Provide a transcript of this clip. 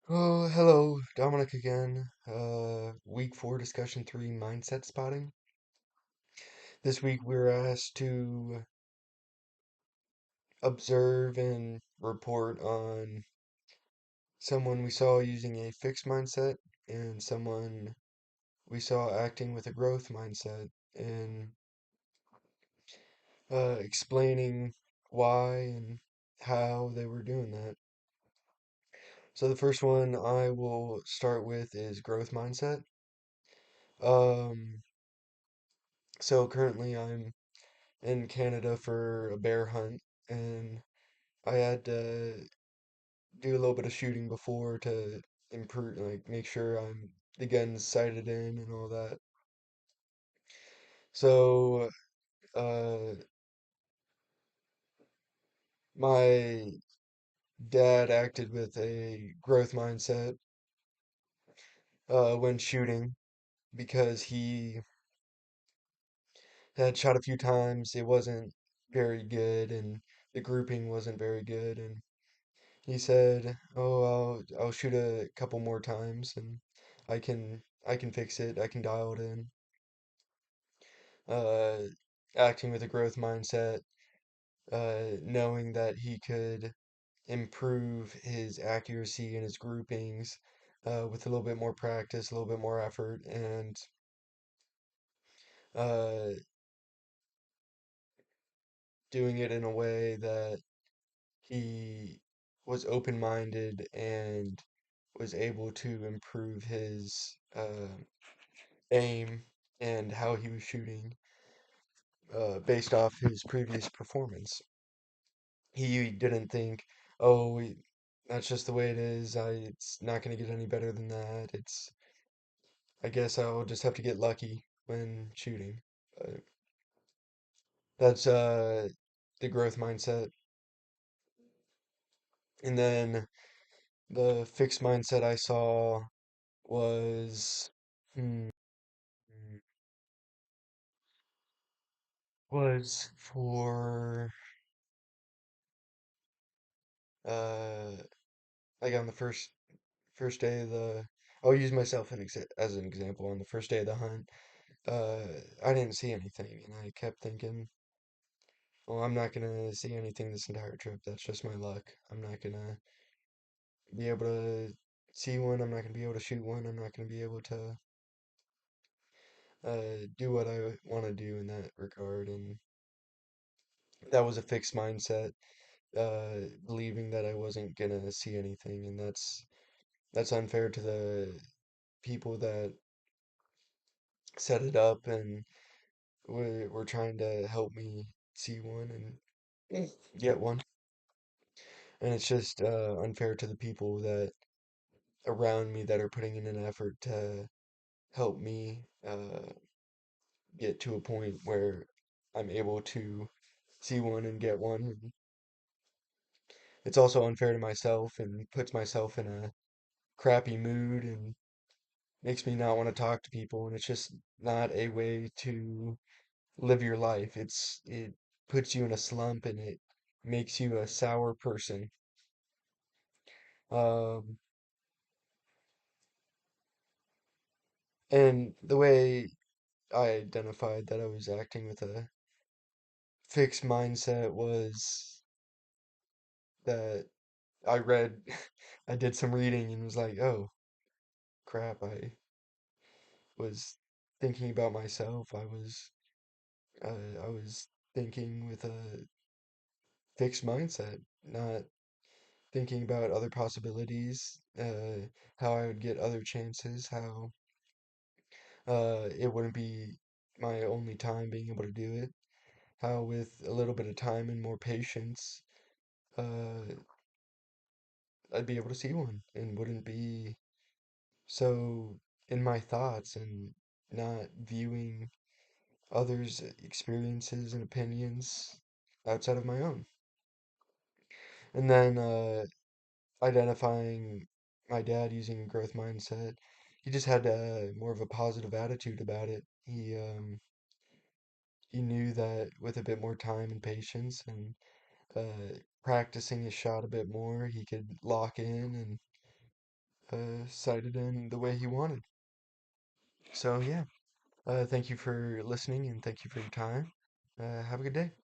Oh, hello, Dominic again. Week 4, discussion 3, mindset spotting. This week we were asked to observe and report on someone we saw using a fixed mindset and someone we saw acting with a growth mindset and explaining why and how they were doing that. So the first one I will start with is growth mindset. Um, so currently I'm in Canada for a bear hunt, and I had to do a little bit of shooting before to improve, like make sure the gun's sighted in and all that. So, uh, my dad acted with a growth mindset when shooting because he had shot a few times. It wasn't very good, and the grouping wasn't very good, and he said, "Oh, I'll shoot a couple more times and I can fix it. I can dial it in." Uh, Acting with a growth mindset, knowing that he could improve his accuracy and his groupings with a little bit more practice, a little bit more effort, and uh, doing it in a way that he was open-minded and was able to improve his aim and how he was shooting based off his previous performance. He didn't think, oh, that's just the way it is. It's not going to get any better than that. I guess I'll just have to get lucky when shooting. But that's the growth mindset. And then the fixed mindset I saw was, hmm, was for uh like on the first day of the I'll use myself as an example. On the first day of the hunt, uh, I didn't see anything, and I kept thinking, well, I'm not gonna see anything this entire trip. That's just my luck. I'm not gonna be able to see one. I'm not gonna be able to shoot one. I'm not gonna be able to do what I want to do in that regard. And that was a fixed mindset, believing that I wasn't gonna see anything, and that's unfair to the people that set it up and were trying to help me see one and get one. And it's just unfair to the people that around me that are putting in an effort to help me get to a point where I'm able to see one and get one. And it's also unfair to myself and puts myself in a crappy mood and makes me not want to talk to people. And it's just not a way to live your life. It puts you in a slump and it makes you a sour person. Um, and the way I identified that I was acting with a fixed mindset was that I read, I did some reading and was like, oh crap, was thinking about myself. I was thinking with a fixed mindset, not thinking about other possibilities, how I would get other chances, how it wouldn't be my only time being able to do it, how with a little bit of time and more patience, uh, I'd be able to see one and wouldn't be so in my thoughts and not viewing others' experiences and opinions outside of my own. And then identifying my dad using a growth mindset, he just had more of a positive attitude about it. He knew that with a bit more time and patience and practicing his shot a bit more, he could lock in and cited in the way he wanted. So yeah, thank you for listening and thank you for your time. Have a good day.